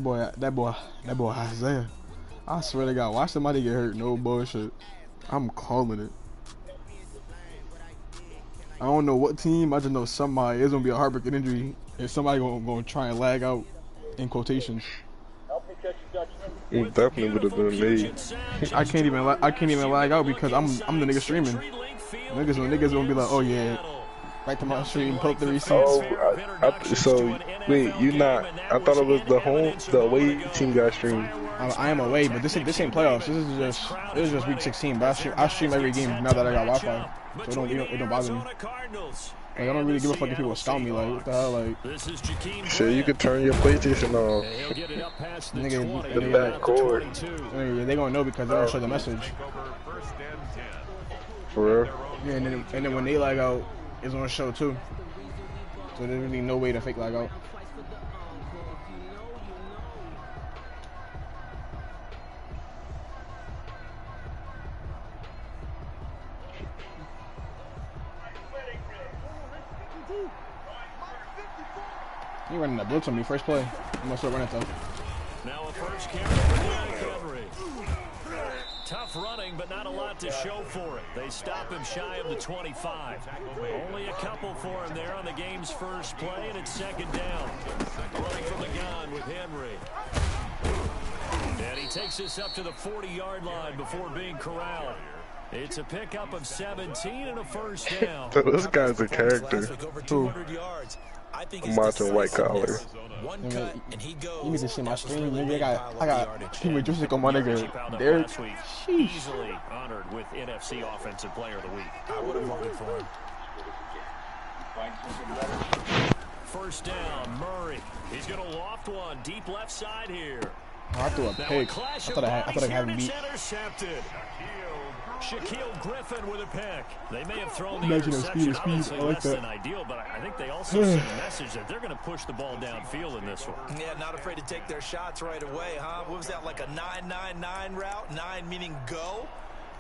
That boy Isaiah. I swear to God, watch somebody get hurt. No bullshit. I'm calling it. I don't know what team. I just know somebody. It's gonna be a heartbreaking injury, and somebody gonna try and lag out. In quotations. It definitely would have been me. I can't even lag out because I'm the nigga streaming. Niggas gonna be like, oh yeah, right to my stream, pull up the receipts. Oh, so wait, you not? I thought it was the away team got streamed. I am away, but this ain't playoffs. This is just week 16. But I stream every game now that I got Wi-Fi, so it don't bother me. Like, I don't really give a fuck if people scout me. Like, what the hell? Like, so you can turn your PlayStation off. Nigga, the back cord. They gonna know because they don't show the message. For real? Yeah, and then when they lag out, it's gonna show too. So there's really no way to fake lag out. He running that blitz on me first play. I'm gonna start running though. Now a first carry for Henry. Tough running, but not a lot to show for it. They stop him shy of the 25. Only a couple for him there on the game's first play, and it's second down. Running from the gun with Henry. And he takes this up to the 40-yard line before being corralled. It's a pickup of 17 and a first down. This guy's a character. Who? I'm watching White Collar. You need to see my stream, nigga. I got team with Jessica on my nigga. They're easily honored with NFC Offensive Player of the Week. I would have voted for him. First down, Murray. He's going to loft one deep left side here. I threw a pick. I thought I had him beat. Intercepted. Shaquille Griffin with a pick. They may have thrown the Imagine interception speed. I like less that. than ideal, but I think they also sent a message that they're going to push the ball downfield in this one. Yeah, not afraid to take their shots right away, huh? What was that, like a 9-9-9 route? 9 meaning go?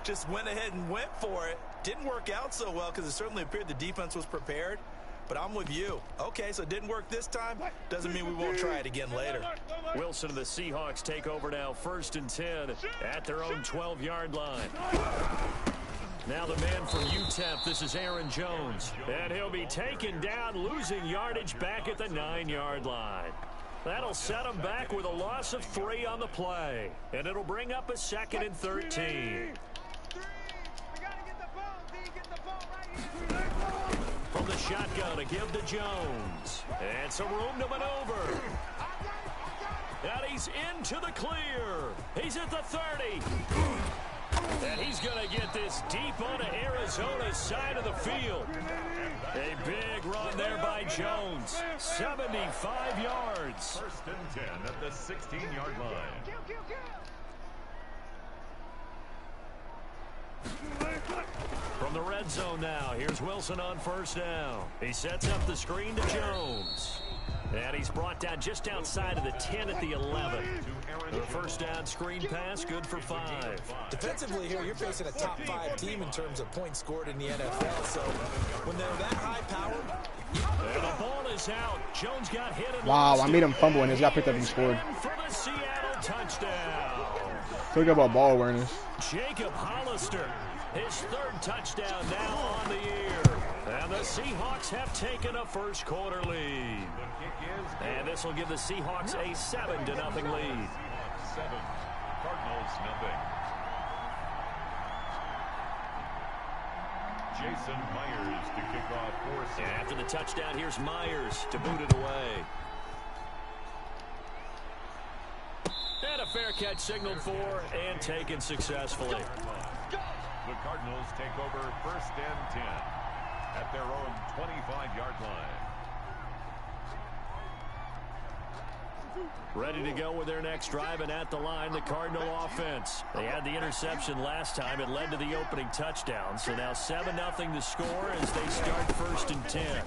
Just went ahead and went for it. Didn't work out so well because it certainly appeared the defense was prepared. But I'm with you. Okay, so it didn't work this time. Doesn't mean we won't try it again later. Wilson and the Seahawks take over now, 1st and 10 at their own 12-yard line. Now the man from UTEP, this is Aaron Jones. And he'll be taken down, losing yardage back at the 9-yard line. That'll set him back with a loss of 3 on the play. And it'll bring up a 2nd and 13. From the shotgun to give to Jones. And some room to maneuver. And he's into the clear. He's at the 30. And he's going to get this deep onto Arizona's side of the field. A big run there by Jones. 75 yards. 1st and 10 at the 16-yard line. From the red zone now, here's Wilson on 1st down. He sets up the screen to Jones. And he's brought down just outside of the 10 at the 11. The 1st down screen pass, good for 5. Defensively here, you're facing a top 5 team in terms of points scored in the NFL. So when they're that high powered. And the ball is out. Jones got hit. Wow, I made him fumble and he got picked up and scored. For the Seattle touchdown. Talk about ball awareness. Jacob Hollister. His 3rd touchdown now on the year. And the Seahawks have taken a first quarter lead. And this will give the Seahawks a 7-0 lead. 7, Cardinals 0. Jason Myers to kick off for And after the touchdown, here's Myers to boot it away. And a fair catch signaled for and taken successfully. The Cardinals take over 1st and 10 at their own 25-yard line. Ready to go with their next drive, and at the line, the Cardinal offense. They had the interception last time. It led to the opening touchdown. So now 7-0 to score as they start 1st and 10.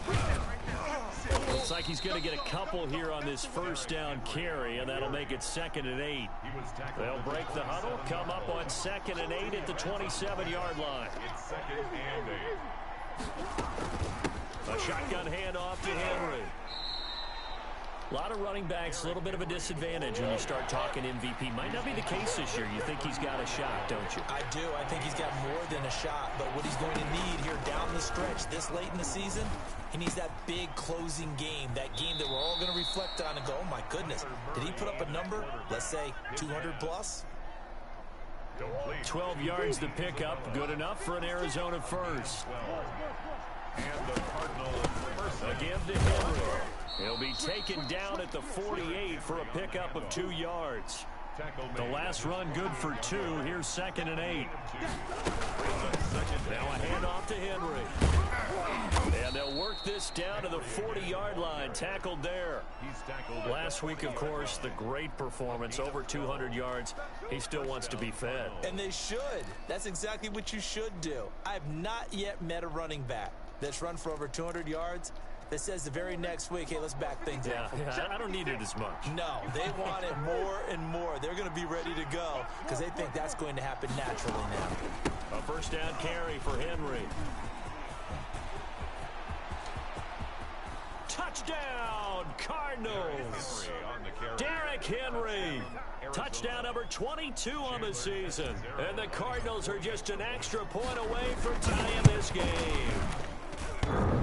Looks like he's going to get a couple here on this 1st down carry, and that'll make it 2nd and 8. They'll break the huddle, come up on 2nd and 8 at the 27-yard line. It's 2nd and 8. A shotgun handoff to Henry. A lot of running backs, a little bit of a disadvantage when you start talking MVP. Might not be the case this year. You think he's got a shot, don't you? I do. I think he's got more than a shot. But what he's going to need here down the stretch this late in the season, he needs that big closing game. That game that we're all going to reflect on and go, oh, my goodness. Did he put up a number, let's say, 200 plus? 12 yards to pick up. Good enough for an Arizona first. And the Cardinals first. Again to Henry. He'll be taken down at the 48 for a pickup of 2 yards. The last run good for 2. Here's 2nd and 8. Now a handoff to Henry. And they'll work this down to the 40-yard line. Tackled there. Last week, of course, the great performance, over 200 yards. He still wants to be fed. And they should. That's exactly what you should do. I have not yet met a running back that's run for over 200 yards that says the very next week, hey, let's back things up. Yeah, I don't need it as much. No, they want it more and more. They're going to be ready to go because they think that's going to happen naturally now. A first down carry for Henry. Touchdown, Cardinals. Derrick Henry. Touchdown number 22 on the season. And the Cardinals are just an extra point away from tying this game.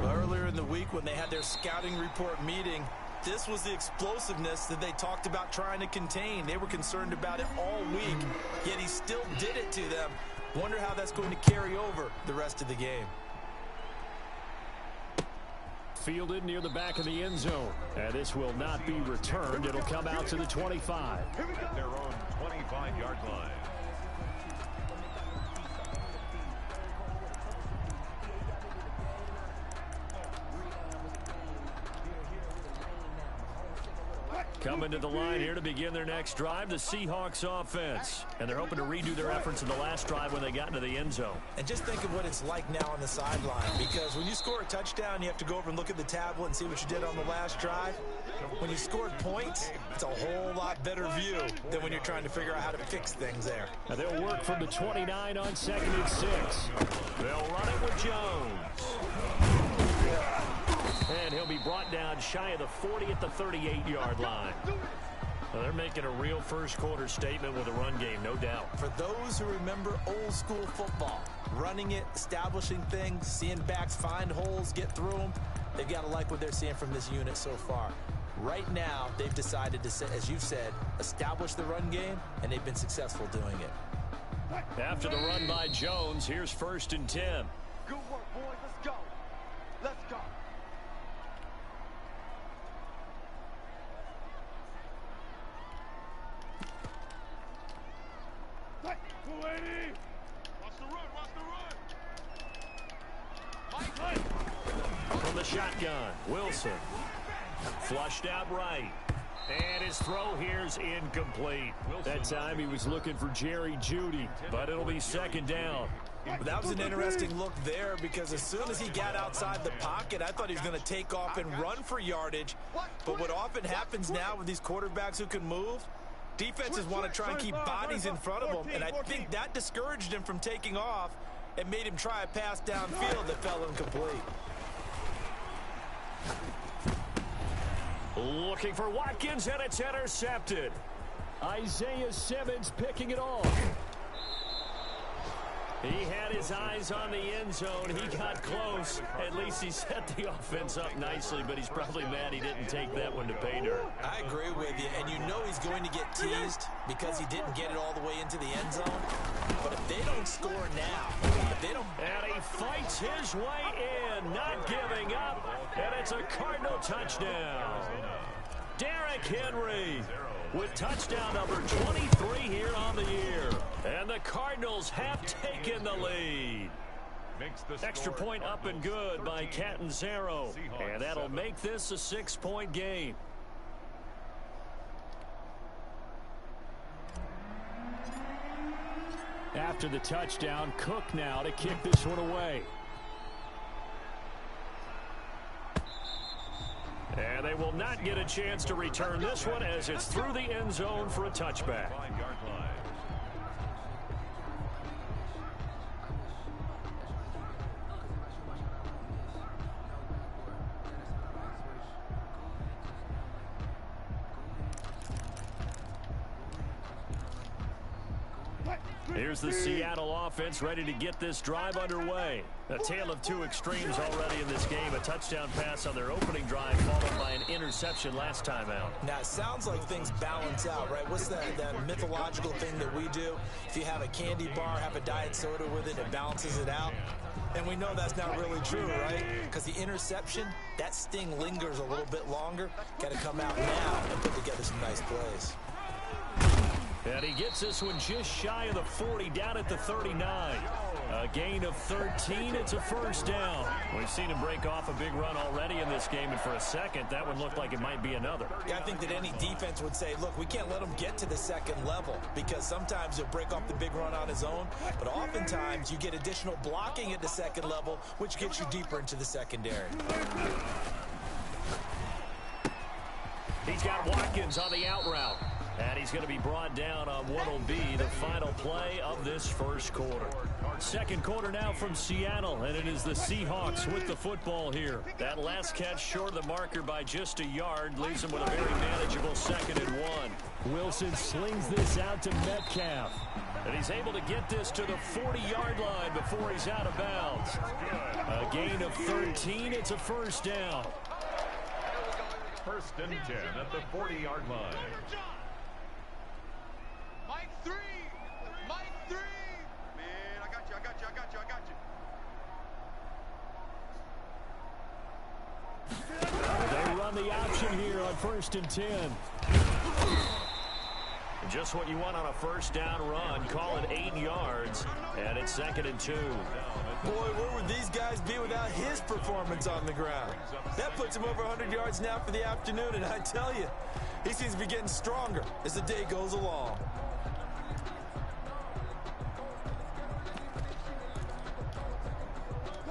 Earlier in the week when they had their scouting report meeting, this was the explosiveness that they talked about trying to contain. They were concerned about it all week, yet he still did it to them. Wonder how that's going to carry over the rest of the game. Fielded near the back of the end zone. And this will not be returned. It'll come out to the 25. At their own 25-yard line. Coming to the line here to begin their next drive, the Seahawks offense. And they're hoping to redo their efforts in the last drive when they got into the end zone. And just think of what it's like now on the sideline, because when you score a touchdown, you have to go over and look at the tablet and see what you did on the last drive. When you scored points, it's a whole lot better view than when you're trying to figure out how to fix things there. Now they'll work from the 29 on 2nd and 6. They'll run it with Jones. And he'll be brought down shy of the 40 at the 38-yard line. Well, they're making a real first-quarter statement with a run game, no doubt. For those who remember old-school football, running it, establishing things, seeing backs find holes, get through them, they've got to like what they're seeing from this unit so far. Right now, they've decided to, as you've said, establish the run game, and they've been successful doing it. After the run by Jones, here's 1st and 10. Good work, boys. Let's go. Let's go. From the shotgun, Wilson. Flushed out right. And his throw here's incomplete. That time he was looking for Jerry Jeudy, but it'll be 2nd down. That was an interesting look there, because as soon as he got outside the pocket, I thought he was going to take off and run for yardage. But what often happens now with these quarterbacks who can move, defenses want to try and keep bodies in front of them, and I think that discouraged him from taking off and made him try a pass downfield that fell incomplete. Looking for Watkins, and it's intercepted. Isaiah Simmons picking it off. He had his eyes on the end zone. He got close. At least he set the offense up nicely, but he's probably mad he didn't take that one to pay dirt. I agree with you, and you know he's going to get teased because he didn't get it all the way into the end zone. But if they don't score now, if they don't... And he fights his way in, not giving up, and it's a Cardinal touchdown. Derrick Henry with touchdown number 23 here on the year. And the Cardinals have taken the lead. Extra point up and good by Catanzaro. And that'll make this a 6-point game. After the touchdown, Cook now to kick this one away. And they will not get a chance to return this one as it's through the end zone for a touchback. Here's the Seattle offense ready to get this drive underway. A tale of two extremes already in this game. A touchdown pass on their opening drive followed by an interception last time out. Now, it sounds like things balance out, right? What's that mythological thing that we do? If you have a candy bar, have a diet soda with it, it balances it out. And we know that's not really true, right? Because the interception, that sting lingers a little bit longer. Got to come out now and put together some nice plays. And he gets this one just shy of the 40, down at the 39. A gain of 13. It's a first down. We've seen him break off a big run already in this game, and for a second, that one looked like it might be another. Yeah, I think that any defense would say, look, we can't let him get to the second level, because sometimes he'll break off the big run on his own, but oftentimes you get additional blocking at the second level, which gets you deeper into the secondary. He's got Watkins on the out route. And he's going to be brought down on what will be the final play of this first quarter. Second quarter now from Seattle, and it is the Seahawks with the football here. That last catch short of the marker by just a yard leaves them with a very manageable 2nd and 1. Wilson slings this out to Metcalf. And he's able to get this to the 40-yard line before he's out of bounds. A gain of 13. It's a first down. First and 10 at the 40-yard line. They run the option here on 1st and 10. Just what you want on a first down run. Call it 8 yards, and it's 2nd and 2. Boy, where would these guys be without his performance on the ground? That puts him over 100 yards now for the afternoon, and I tell you, he seems to be getting stronger as the day goes along.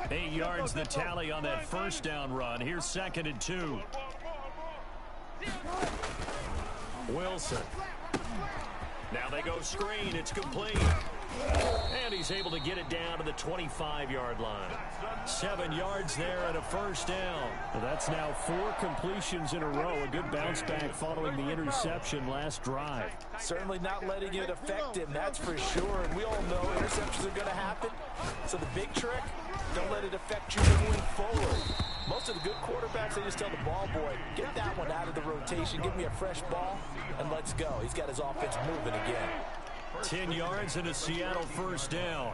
Eight yards the tally on that first down run. Here's 2nd and 2. Wilson. Now they go screen. It's complete. And he's able to get it down to the 25-yard line. 7 yards there and a first down. Well, that's now 4 completions in a row. A good bounce back following the interception last drive. Certainly not letting it affect him, that's for sure. And we all know interceptions are going to happen. So the big trick, don't let it affect you moving forward. Most of the good quarterbacks, they just tell the ball boy, get that one out of the rotation, give me a fresh ball, and let's go. He's got his offense moving again. 10 yards and a Seattle first down.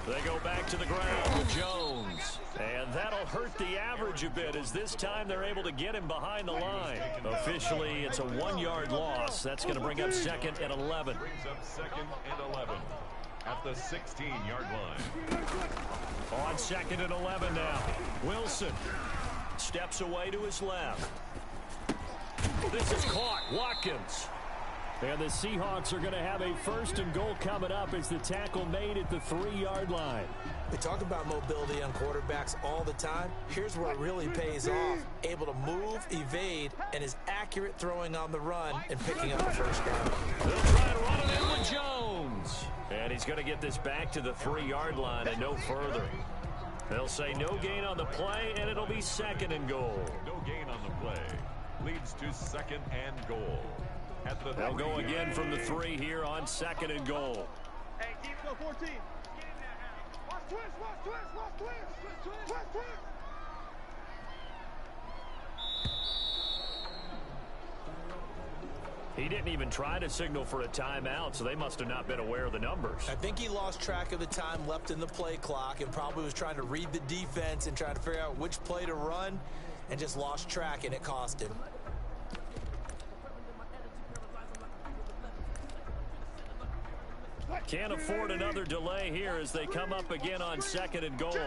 They go back to the ground with Jones. And that'll hurt the average a bit as this time they're able to get him behind the line. Officially, it's a 1-yard loss. That's going to bring up 2nd and 11. Brings up 2nd and 11 at the 16-yard line. On 2nd and 11 now. Wilson steps away to his left. This is caught. Watkins. And the Seahawks are going to have a 1st and goal coming up as the tackle made at the 3-yard line. We talk about mobility on quarterbacks all the time. Here's where it really pays off. Able to move, evade, and is accurate throwing on the run and picking up the first down. They'll try to run it in with Jones. And he's going to get this back to the 3-yard line and no further. They'll say no gain on the play, and it'll be 2nd and goal. No gain on the play. Leads to 2nd and goal. They'll go again from the 3 here on 2nd and goal. Hey, keep go 14. Watch twist, watch twist, watch twist, watch twist. He didn't even try to signal for a timeout, so they must have not been aware of the numbers. I think he lost track of the time left in the play clock and probably was trying to read the defense and trying to figure out which play to run and just lost track, and it cost him. Can't afford another delay here as they come up again on 2nd and goal.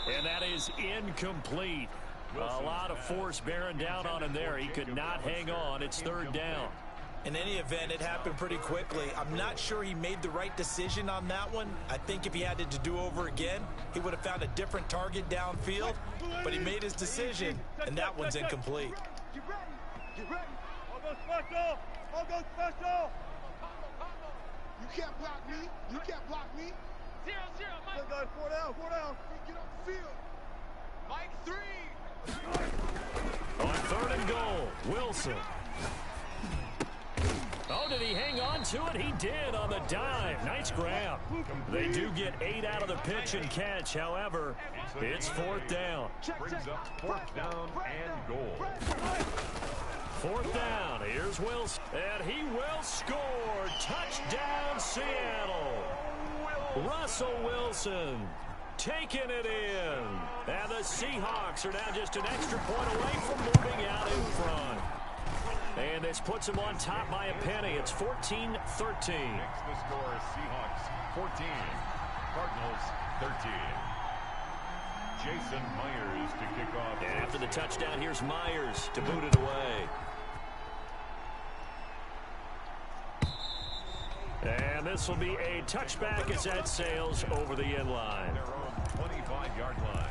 And that is incomplete. A lot of force bearing down on him there. He could not hang on. It's 3rd down. In any event, it happened pretty quickly. I'm not sure he made the right decision on that one. I think if he had it to do over again, he would have found a different target downfield. But he made his decision, and that one's incomplete. Get ready, get ready. I'll go special. I'll go special. You can't block me. You can't block me. 0-0, Mike. Guys, 4 down, 4 down. Get off the field. Mike 3. On 3rd and goal, Wilson. did he hang on to it? He did on the dive. Nice grab. They do get 8 out of the pitch and catch. However, it's 4th down. Brings up 4th down and goal. 4th down. Here's Wilson. And he will score. Touchdown, Seattle. Russell Wilson taking it in. And the Seahawks are now just an extra point away from moving out in front. And this puts them on top by a penny. It's 14-13. Next the score is Seahawks 14, Cardinals 13. Jason Myers to kick off. And after the touchdown, here's Myers to boot it away. And this will be a touchback as that sails over the end line. Their own 25-yard line.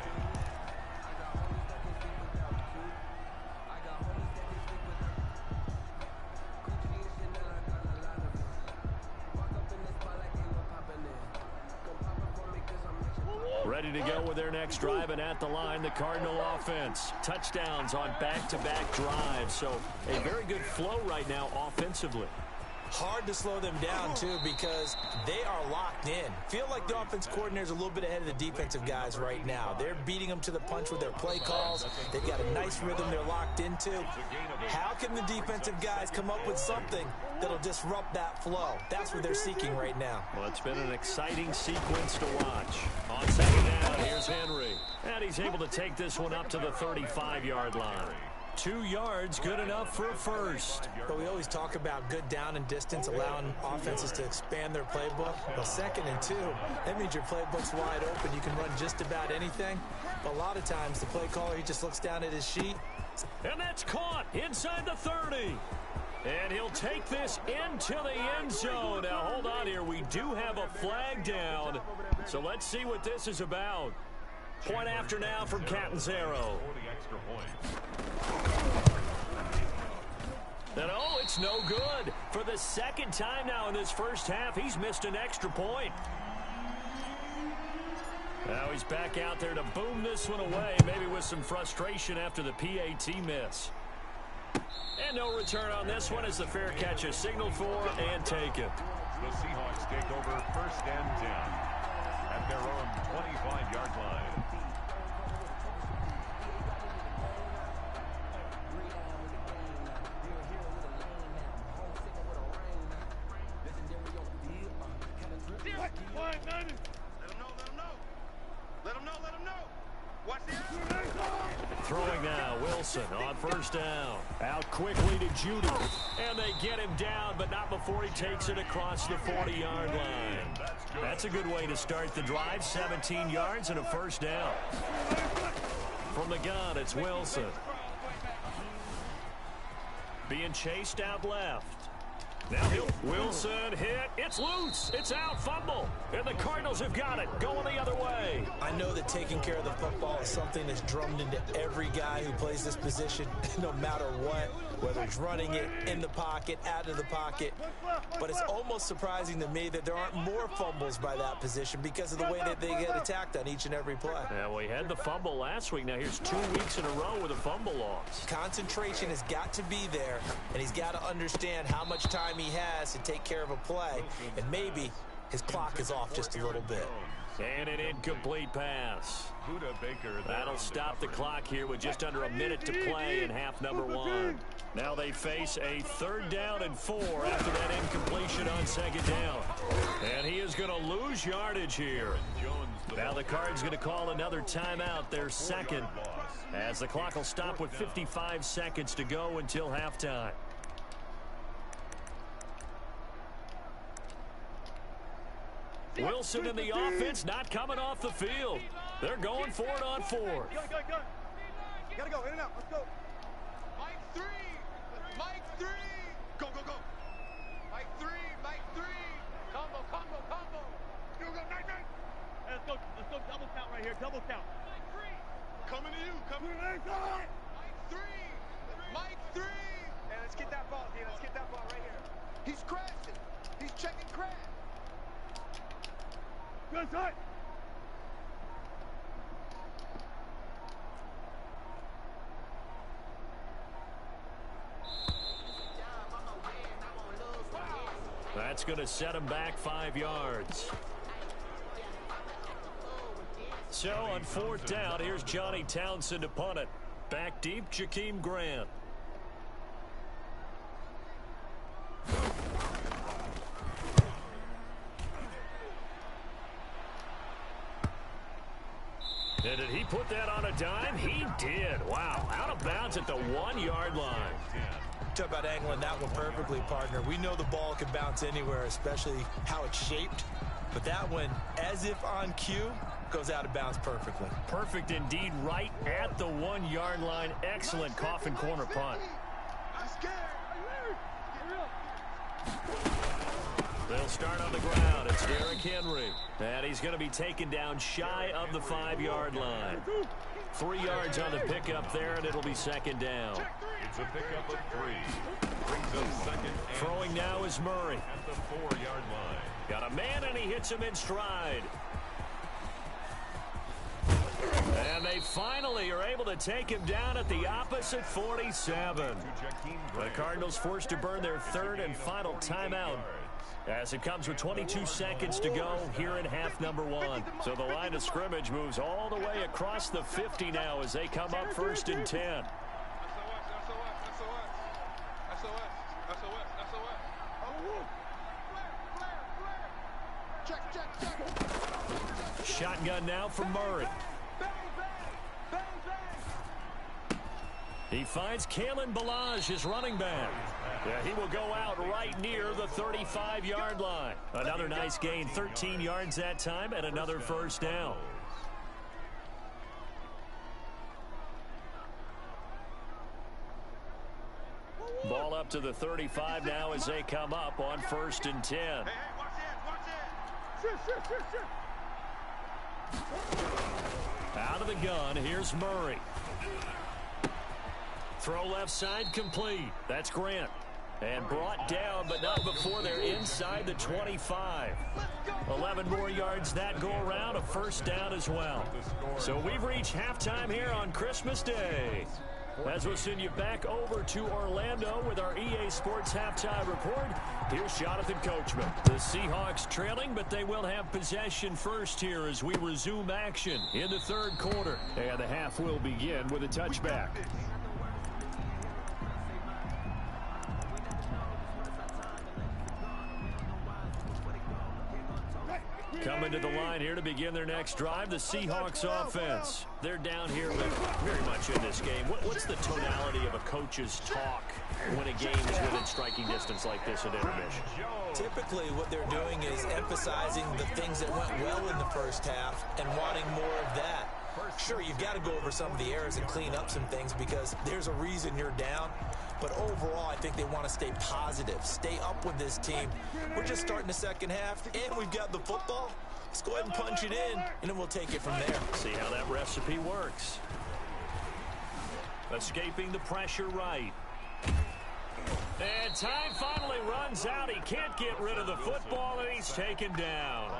Ready to go with their next drive, and at the line, the Cardinal offense. Touchdowns on back-to-back drives, so a very good flow right now offensively. Hard to slow them down, too, because they are locked in. Feel like the offense coordinator's a little bit ahead of the defensive guys right now. They're beating them to the punch with their play calls. They've got a nice rhythm they're locked into. How can the defensive guys come up with something that'll disrupt that flow? That's what they're seeking right now. Well, it's been an exciting sequence to watch. On 2nd down, here's Henry. And he's able to take this one up to the 35-yard line. 2 yards, good enough for a first. But we always talk about good down and distance, allowing offenses to expand their playbook. Well, 2nd and 2, that means your playbook's wide open. You can run just about anything. But a lot of times, the play caller, he just looks down at his sheet. And that's caught inside the 30. And he'll take this into the end zone. Now, hold on here. We do have a flag down. So let's see what this is about. Point after now from Catanzaro. And oh, it's no good. For the 2nd time now in this first half, he's missed an extra point. Now he's back out there to boom this one away, maybe with some frustration after the PAT miss. And no return on this one as the fair catch is signaled for and taken. The Seahawks take over 1st and 10 at their own 25-yard line. Throwing now, Wilson on 1st down. Out quickly to Judy. And they get him down, but not before he takes it across the 40-yard line. That's a good way to start the drive. 17 yards and a 1st down. From the gun, it's Wilson. Being chased out left. Now Wilson hit. It's loose. It's out. Fumble. And the Cardinals have got it. Going the other way. I know that taking care of the football is something that's drummed into every guy who plays this position, no matter what, whether it's running it, in the pocket, out of the pocket. But it's almost surprising to me that there aren't more fumbles by that position because of the way that they get attacked on each and every play. Yeah, we had the fumble last week. Now here's 2 weeks in a row with a fumble loss. Concentration has got to be there, and he's got to understand how much time he has to take care of a play, and maybe his clock is off just a little bit. And an incomplete pass. That'll stop the clock here with just under a minute to play in half number 1. Now they face a 3rd down and 4 after that incompletion on 2nd down. And he is going to lose yardage here. Now the Cards going to call another timeout, their 2nd, as the clock will stop with 55 seconds to go until halftime. Wilson in the offense, not coming off the field. They're going for it on 4th. Go. Gotta go, in and out, let's go. Mike 3. Go. Mike 3. Combo. Go, 9. Hey, let's go double count right here, double count. Mike 3. Coming to you, Mike 3. Hey, let's get that ball, D, right here. He's crashing, he's checking crash. Good side. That's going to set him back 5 yards. So on 4th down, here's Johnny Townsend to punt it. Back deep, Jakeem Grant. And did he put that on a dime? He did. Wow. Out of bounds at the 1-yard line. Talk about angling that one perfectly, partner. We know the ball can bounce anywhere, especially how it's shaped. But that one, as if on cue, goes out of bounds perfectly. Perfect indeed, right at the 1-yard line. Excellent coffin corner punt. They'll start on the ground. It's Derrick Henry. And he's going to be taken down shy of the 5-yard line. 3 yards on the pickup there, and it'll be 2nd down. It's a pickup of 3. Brings up 2nd. Throwing now is Murray. At the 4-yard line. Got a man, and he hits him in stride. And they finally are able to take him down at the opposite 47. The Cardinals forced to burn their 3rd and final timeout, as it comes with 22 seconds to go here in half number 1. So the line of scrimmage moves all the way across the 50 now as they come up 1st and 10. Shotgun now from Murray. He finds Kalen Ballage, his running back. Yeah, he will go out right near the 35-yard line. Another nice gain, 13 yards that time, and another 1st down. Ball up to the 35 now as they come up on 1st and 10. Out of the gun, here's Murray. Throw left side complete. That's Grant. And brought down, but not before they're inside the 25. 11 more yards that go around, a 1st down as well. So we've reached halftime here on Christmas Day. As we'll send you back over to Orlando with our EA Sports Halftime Report, here's Jonathan Coachman. The Seahawks trailing, but they will have possession first here as we resume action in the 3rd quarter. And the half will begin with a touchback. Coming to the line here to begin their next drive, the Seahawks offense. They're down here very much in this game. What's the tonality of a coach's talk when a game is within striking distance like this at intermission? Typically, what they're doing is emphasizing the things that went well in the 1st half and wanting more of that. Sure, you've got to go over some of the errors and clean up some things because there's a reason you're down. But overall, I think they want to stay positive, stay up with this team. We're just starting the 2nd half, and we've got the football. Let's go ahead and punch it in, and then we'll take it from there. See how that recipe works. Escaping the pressure right. And time finally runs out. He can't get rid of the football, and he's taken down.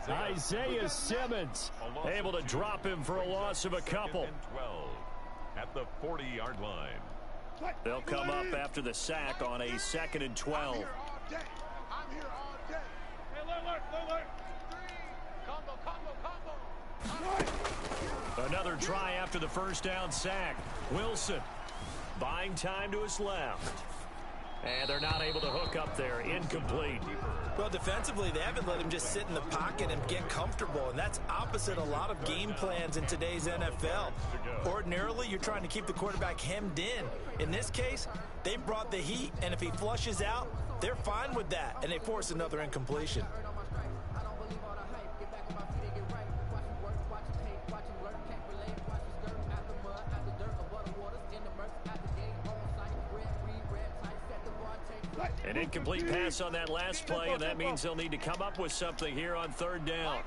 Isaiah Simmons able to drop him for a loss of a couple. At the 40-yard line. They'll come up after the sack on a 2nd and 12. I'm here all day. Hey, look. Combo. Another try after the 1st down sack. Wilson buying time to his left. And they're not able to hook up there. Incomplete. Well, defensively, they haven't let him just sit in the pocket and get comfortable, and that's opposite a lot of game plans in today's NFL. Ordinarily, you're trying to keep the quarterback hemmed in. In this case, they brought the heat, and if he flushes out, they're fine with that, and they force another incompletion. An incomplete pass on that last play, and that means they'll need to come up with something here on 3rd down.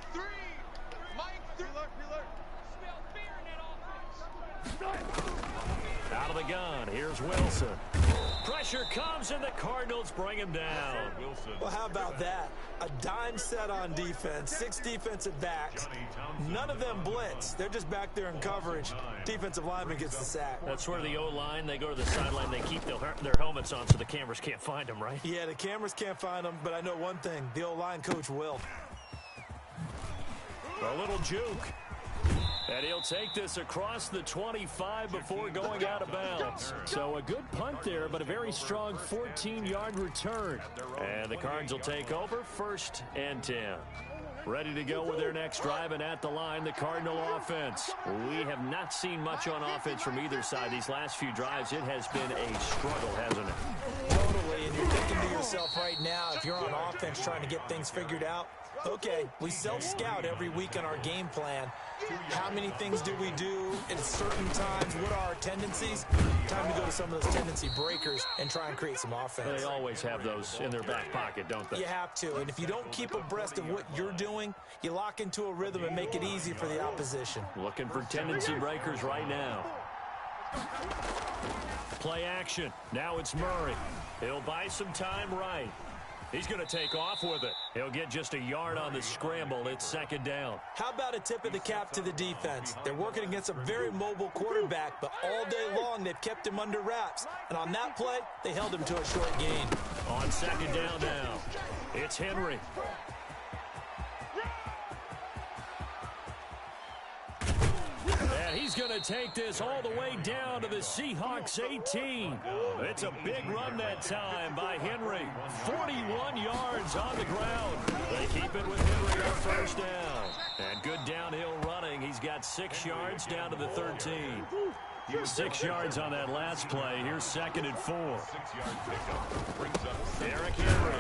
Out of the gun, here's Wilson. Pressure comes, and the Cardinals bring him down. Well, how about that? A dime set on defense, 6 defensive backs. None of them blitz. They're just back there in coverage. Defensive lineman gets the sack. That's where the O-line, they go to the sideline, they keep their helmets on so the cameras can't find them, right? Yeah, the cameras can't find them, but I know one thing. The O-line coach will. A little juke. And he'll take this across the 25 before going out of bounds. So a good punt there, but a very strong 14-yard return. And the Cards will take over 1st and 10. Ready to go with their next drive, and at the line, the Cardinal offense. We have not seen much on offense from either side. These last few drives, it has been a struggle, hasn't it? Totally, and you're thinking to yourself right now, if you're on offense trying to get things figured out, okay, we self-scout every week on our game plan. How many things do we do at certain times? What are our tendencies? Time to go to some of those tendency breakers and try and create some offense. They always have those in their back pocket, don't they? You have to, and if you don't keep abreast of what you're doing, you lock into a rhythm and make it easy for the opposition. Looking for tendency breakers right now. Play action. Now it's Murray. He'll buy some time right. He's going to take off with it. He'll get just a yard on the scramble. It's 2nd down. How about a tip of the cap to the defense? They're working against a very mobile quarterback, but all day long they've kept him under wraps. And on that play, they held him to a short gain. On 2nd down now, it's Henry. And he's going to take this all the way down to the Seahawks 18. It's a big run that time by Henry. 41 yards on the ground. They keep it with Henry on 1st down. And good downhill running. He's got 6 yards down to the 13. 6 yards on that last play. Here's 2nd and 4. 6-yard pickup brings up Derrick Henry.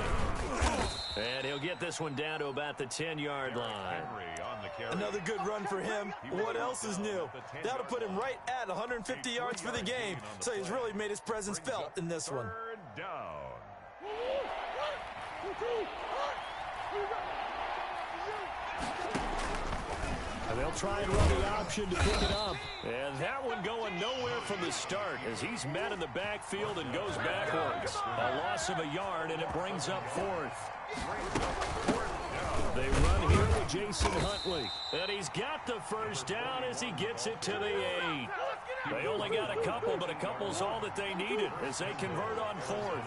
And he'll get this one down to about the 10-yard line. Another good run for him. What else is new? That'll put him right at 150 yards for the game. So he's really made his presence felt in this one. 3rd down. And they'll try and run the option to pick it up. And that one going nowhere from the start as he's met in the backfield and goes backwards. A loss of a yard, and it brings up 4th. They run here with Jason Huntley. And he's got the 1st down as he gets it to the 8. They only got a couple, but a couple's all that they needed as they convert on 4th.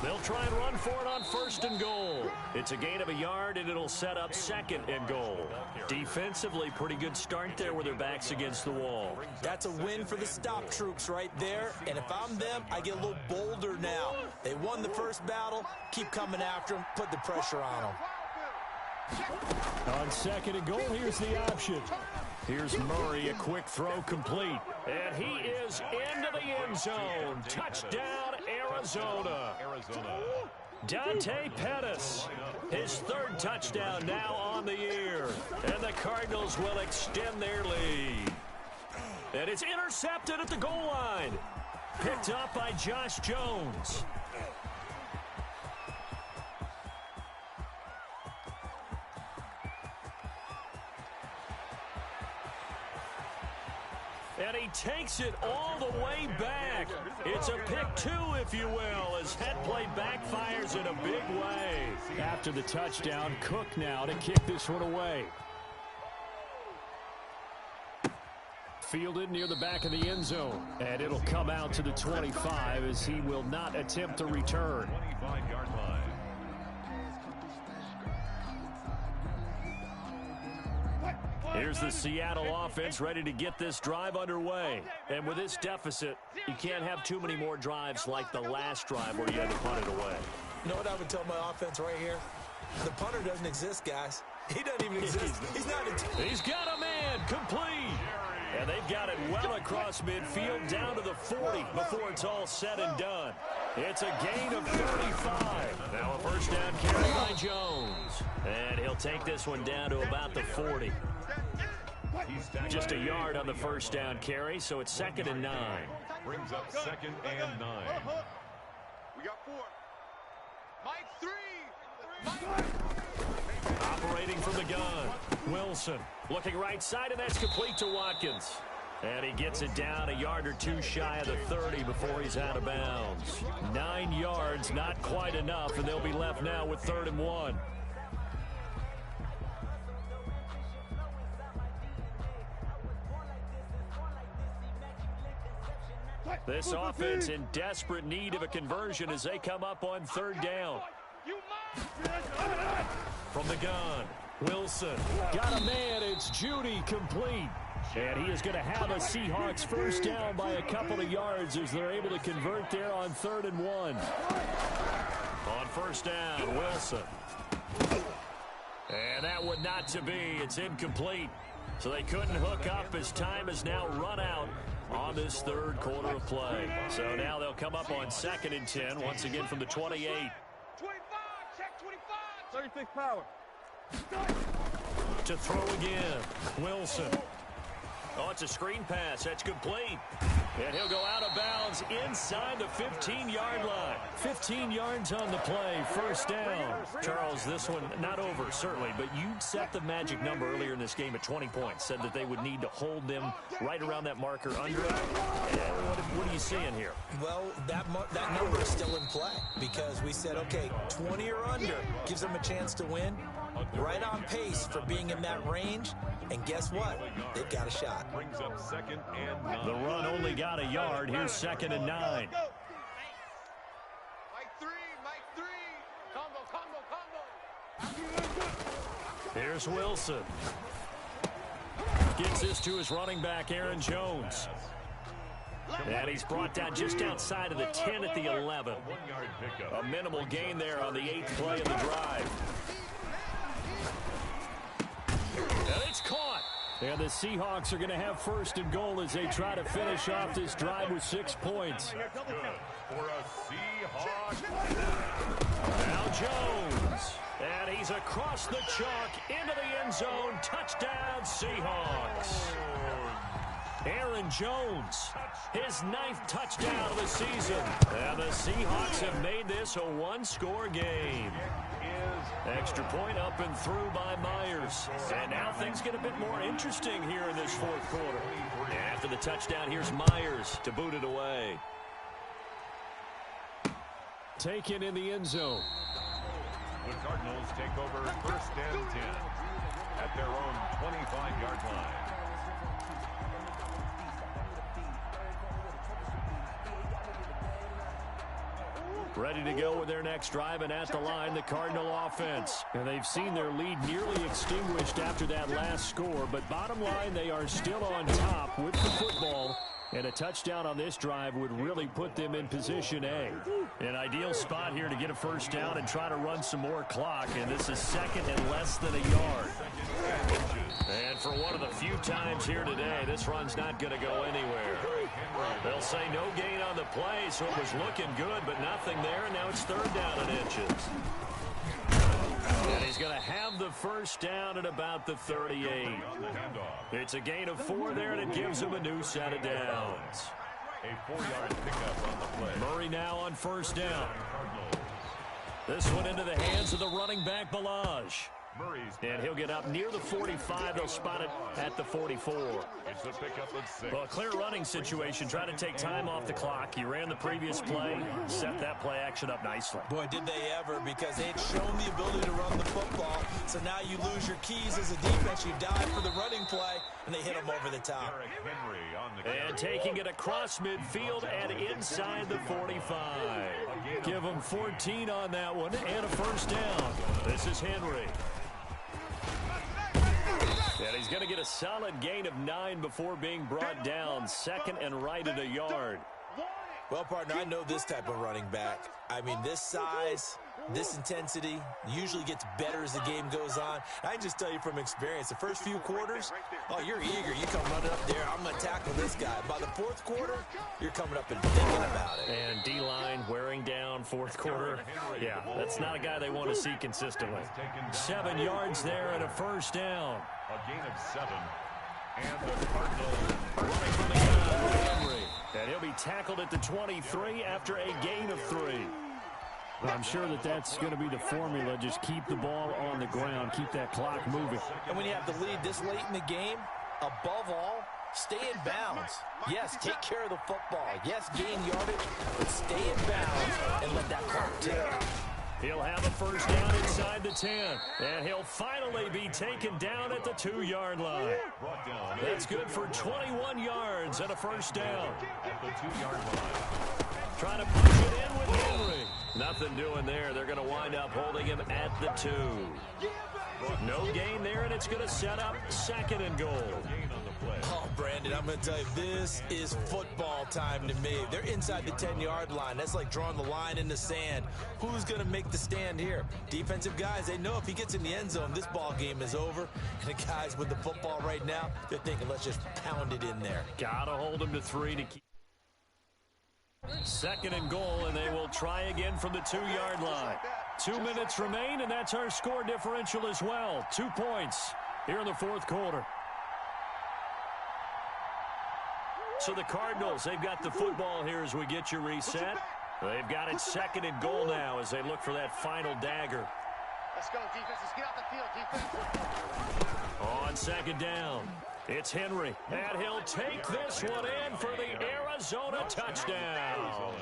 They'll try and run for it on 1st and goal. It's a gain of a yard, and it'll set up 2nd and goal. Defensively, pretty good start there with their backs against the wall. That's a win for the stop troops right there. And if I'm them, I get a little bolder now. They won the first battle. Keep coming after them. Put the pressure on them. On 2nd and goal, here's the option. Here's Murray, a quick throw complete. And he is into the end zone. Touchdown, Arizona. Dante Pettis, his 3rd touchdown now on the year. And the Cardinals will extend their lead. And it's intercepted at the goal line. Picked up by Josh Jones. And he takes it all the way back. It's a pick 2, if you will, as that play backfires in a big way. After the touchdown, Cook now to kick this one away. Fielded near the back of the end zone. And it'll come out to the 25 as he will not attempt to return. 25-yard line. Here's the Seattle offense ready to get this drive underway. And with this deficit, you can't have too many more drives like the last drive where you had to punt it away. You know what I would tell my offense right here? The punter doesn't exist, guys. He doesn't even exist. He's got a man complete. And they've got it well across midfield down to the 40 before it's all said and done. It's a gain of 35. Now a 1st down carry by Jones. And he'll take this one down to about the 40. Just a yard on the 1st down carry, so it's 2nd and 9. Brings up 2nd and 9. We got 4. Mike 3. Operating from the gun. Wilson looking right side, and that's complete to Watkins. And he gets it down a yard or two shy of the 30 before he's out of bounds. 9 yards, not quite enough, and they'll be left now with 3rd and 1. This offense in desperate need of a conversion as they come up on 3rd down. From the gun, Wilson got a man. It's Judy, complete. And he is going to have a Seahawks first down by a couple of yards as they're able to convert there on 3rd and 1. On first down, Wilson. And that would not to be. It's incomplete. So they couldn't hook up as time has now run out on this 3rd quarter of play. So now they'll come up on 2nd and 10 once again from the 28. 25, check 25. 36 power. To throw again, Wilson. Oh, it's a screen pass. That's complete. And he'll go out of bounds inside the 15-yard line. 15 yards on the play. First down. Charles, this one not over, certainly, but you set the magic number earlier in this game at 20 points. Said that they would need to hold them right around that marker under it. What are you seeing here? Well, that number is still in play because we said, okay, 20 or under gives them a chance to win. Right on pace for being in that range. And guess what? They've got a shot. Brings up 2nd and 9. The run only got a yard. Here's 2nd and 9. Mike 3, Mike 3. Combo. Here's Wilson. Gets this to his running back, Aaron Jones. And he's brought down just outside of the 10 at the 11. A minimal gain there on the 8th play of the drive. And it's caught. And the Seahawks are going to have 1st and goal as they try to finish off this drive with 6 points. For a Seahawks. Now Jones. And he's across the chalk into the end zone. Touchdown, Seahawks. Aaron Jones, his 9th touchdown of the season. And the Seahawks have made this a 1-score game. Extra point up and through by Myers. And now things get a bit more interesting here in this 4th quarter. And after the touchdown, here's Myers to boot it away. Taken in the end zone. The Cardinals take over 1st and 10 at their own 25-yard line. Ready to go with their next drive, and at the line, the Cardinal offense. And they've seen their lead nearly extinguished after that last score, but bottom line, they are still on top with the football. And a touchdown on this drive would really put them in position A. An ideal spot here to get a first down and try to run some more clock, and this is 2nd and less than a yard. And for one of the few times here today, this run's not going to go anywhere. They'll say no gain on the play, so it was looking good, but nothing there, and now it's 3rd down and inches. And he's going to have the first down at about the 38. It's a gain of 4 there, and it gives him a new set of downs. A 4-yard pickup on the play. Murray now on first down. This one into the hands of the running back, Balaj. And he'll get up near the 45. They'll spot it at the 44. It's a pickup of 6. Well, a clear running situation. Try to take time off the clock. He ran the previous play, set that play action up nicely. Boy, did they ever, because they'd shown the ability to run the football. So now you lose your keys as a defense. You dive for the running play, and they hit him over the top. And taking it across midfield and inside the 45. Give him 14 on that one and a first down. This is Henry. And he's going to get a solid gain of 9 before being brought down. 2nd and right at a yard. Well, partner, I know this type of running back. I mean, this size, this intensity usually gets better as the game goes on. I can just tell you from experience, the first few quarters, oh, you're eager. You come running up there, I'm going to tackle this guy. By the 4th quarter, you're coming up and thinking about it. And D-line wearing down 4th quarter. Yeah, that's not a guy they want to see consistently. 7 yards there and a first down. A gain of 7. And the Cardinals Running from the gun, Henry. And he'll be tackled at the 23 after a gain of 3. I'm sure that that's going to be the formula. Just keep the ball on the ground. Keep that clock moving. And when you have the lead this late in the game, above all, Stay in bounds. Yes, take care of the football. Yes, gain yardage, but stay in bounds and let that clock tick. He'll have a first down inside the 10, and he'll finally be taken down at the 2-yard line. That's good for 21 yards and a first down. At the 2-yard line. Trying to push it in with Henry. Nothing doing there. They're going to wind up holding him at the 2. No gain there, and it's going to set up 2nd and goal. Oh, Brandon, I'm going to tell you, this is football time to me. They're inside the 10-yard line. That's like drawing the line in the sand. Who's going to make the stand here? Defensive guys, they know if he gets in the end zone, this ball game is over. And the guys with the football right now, they're thinking, let's just pound it in there. Got to hold him to 3 to keep. 2nd and goal, and they will try again from the 2-yard line. 2 minutes remain, and that's our score differential as well. 2 points here in the 4th quarter. So the Cardinals, they've got the football here as we get you reset. They've got it 2nd and goal now as they look for that final dagger. Let's go, defense. Let's get off the field, defense. On 2nd down, it's Henry, and he'll take this one in for the Arizona touchdown.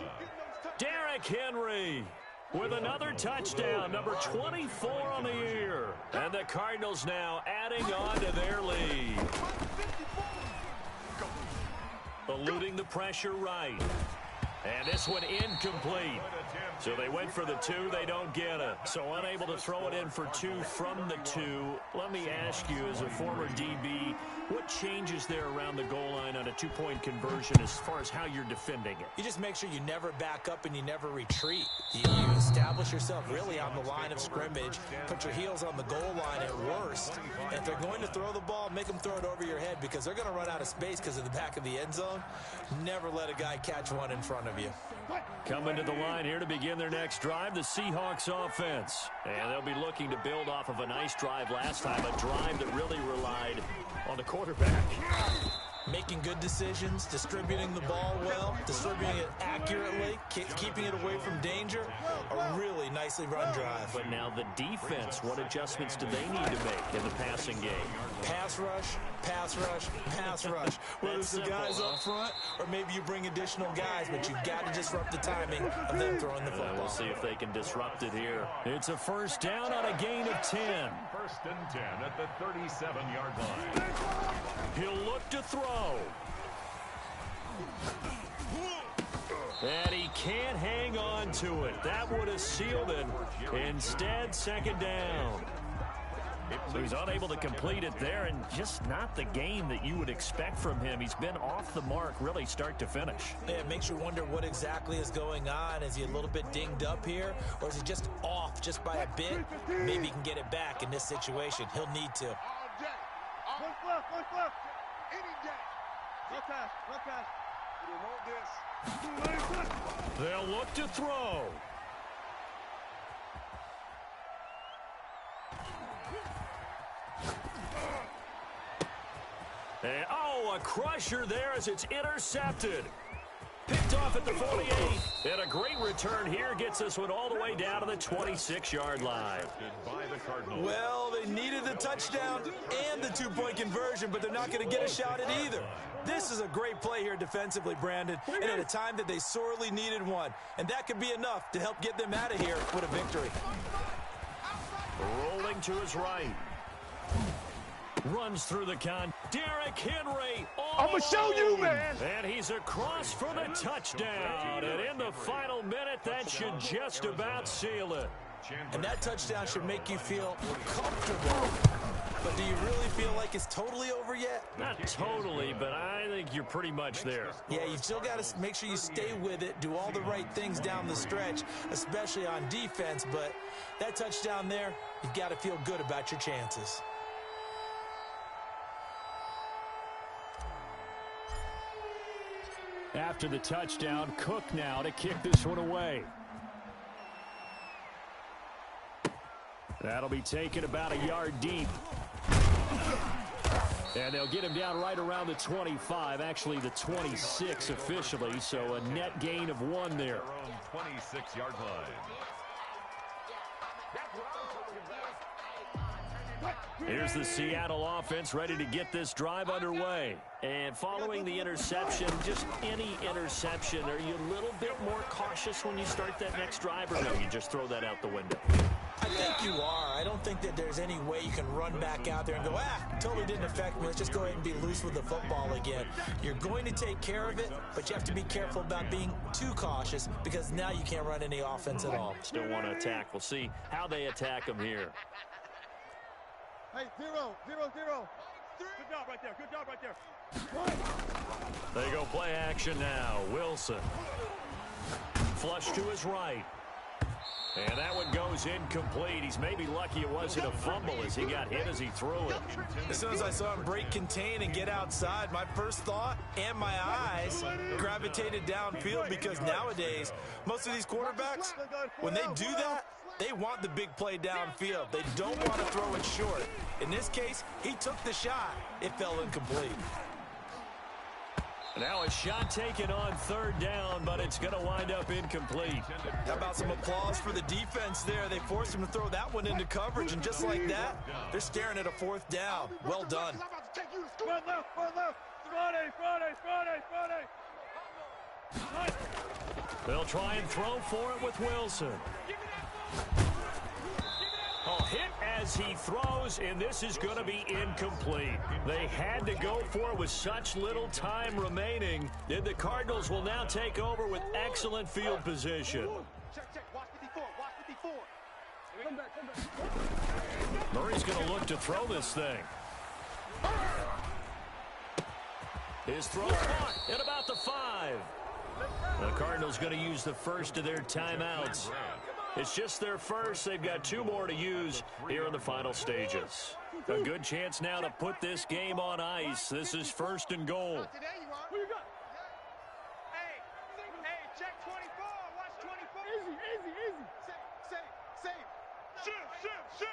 Derrick Henry with another touchdown, number 24 on the year. And the Cardinals now adding on to their lead. Eluding the pressure right. And this one incomplete. So they went for the 2, they don't get it. So unable to throw it in for 2 from the 2. Let me ask you, as a former DB, what changes there around the goal line on a 2-point conversion as far as how you're defending it? You just make sure you never back up and you never retreat. You establish yourself really on the line of scrimmage, put your heels on the goal line at worst. And if they're going to throw the ball, make them throw it over your head because they're going to run out of space because of the back of the end zone. Never let a guy catch one in front of you. Coming to the line here to begin their next drive, the Seahawks offense. And they'll be looking to build off of a nice drive last time, a drive that really relied on the quarterback. Making good decisions, distributing the ball well, distributing it accurately, keeping it away from danger. A really nicely run drive. But now the defense, what adjustments do they need to make in the passing game? Pass rush, pass rush, pass rush. Whether it's the guys up front or maybe you bring additional guys, but you've got to disrupt the timing of them throwing the football. We'll see if they can disrupt it here. It's a first down on a gain of 10. 1st and 10 at the 37-yard line. He'll look to throw. And he can't hang on to it. That would have sealed it. Instead, 2nd down. So he's unable to complete it there, and just not the game that you would expect from him. He's been off the mark, really start to finish. Yeah, it makes you wonder what exactly is going on. Is he a little bit dinged up here, or is he just off just by a bit? Maybe he can get it back in this situation. He'll need to. One left. Any day. No pass. We want this. They'll look to throw. And, a crusher there as it's intercepted. Picked off at the 48. And a great return here gets this one all the way down to the 26-yard line. Well, they needed the touchdown and the 2-point conversion, but they're not going to get a shot at either. This is a great play here defensively, Brandon, and at a time that they sorely needed one. And that could be enough to help get them out of here with a victory. Rolling to his right. Runs through the Derrick Henry. I'm going to show you, man. And he's across for the touchdown. And in the final minute, that should just about seal it. And that touchdown should make you feel comfortable. But do you really feel like it's totally over yet? Not totally, but I think you're pretty much there. Yeah, you've still got to make sure you stay with it, do all the right things down the stretch, especially on defense. But that touchdown there, you've got to feel good about your chances. After the touchdown, Cook now to kick this one away. That'll be taken about a yard deep. And they'll get him down right around the 25, actually the 26 officially, so a net gain of 1 there. 26-yard line. Here's the Seattle offense ready to get this drive underway. And following the interception, just any interception, are you a little bit more cautious when you start that next drive, or no, you just throw that out the window? I think you are. I don't think that there's any way you can run back out there and go, totally didn't affect me. Let's just go ahead and be loose with the football again. You're going to take care of it, but you have to be careful about being too cautious because now you can't run any offense at all. Still want to attack. We'll see how they attack them here. Hey, 0, 0, 0. Good job right there. Good job right there. They go play action now. Wilson. Flush to his right. And that one goes incomplete. He's maybe lucky it wasn't a fumble as he got hit as he threw it. As soon as I saw him break contain and get outside, my first thought and my eyes gravitated downfield because nowadays, most of these quarterbacks, when they do that, they want the big play downfield. They don't want to throw it short. In this case, he took the shot. It fell incomplete. Now a shot taken on third down, but it's going to wind up incomplete. How about some applause for the defense there? They forced him to throw that one into coverage, and just like that, they're staring at a fourth down. Well done. Run left, run left. Friday. They'll try and throw for it with Wilson. Hit as he throws, and this is going to be incomplete. They had to go for it with such little time remaining. And the Cardinals will now take over with excellent field position. Check. Watch 54. Watch 54. Come back. Murray's going to look to throw this thing. His throw caught at about the 5. The Cardinals going to use the first of their timeouts. It's just their first. They've got 2 more to use here in the final stages. A good chance now to put this game on ice. This is 1st and goal. Hey, check 24. Watch 24. Easy. Safe. Shoot.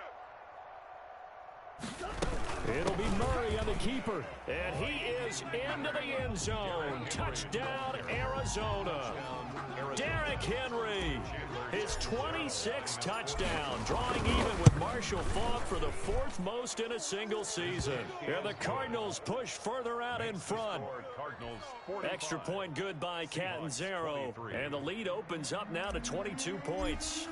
It'll be Murray on the keeper. And he is into the end zone. Touchdown, Arizona. Derrick Henry, his 26th touchdown, drawing even with Marshall Faulk for the 4th most in a single season. And the Cardinals push further out in front. Extra point good by Catanzaro. And the lead opens up now to 22 points.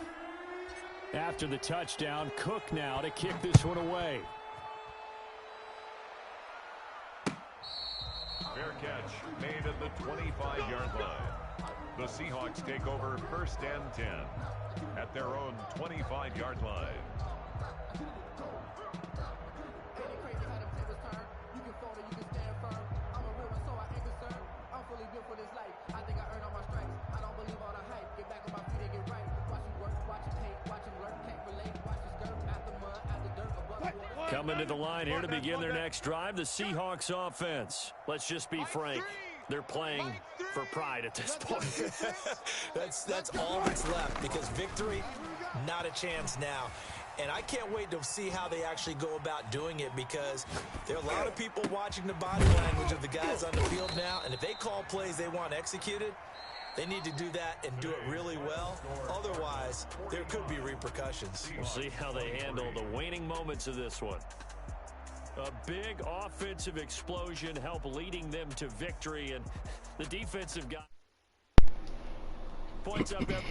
After the touchdown, Cook now to kick this one away. Fair catch made at the 25-yard line. The Seahawks take over 1st and 10 at their own 25-yard line. Coming to the line here to begin their next drive, the Seahawks offense. Let's just be frank. They're playing for pride at this point. That's all that's left because victory, not a chance now. And I can't wait to see how they actually go about doing it because there are a lot of people watching the body language of the guys on the field now. And if they call plays they want executed, they need to do that and do it really well. Otherwise, there could be repercussions. We'll see how they handle the waning moments of this one. A big offensive explosion help leading them to victory, and the defensive guy points up every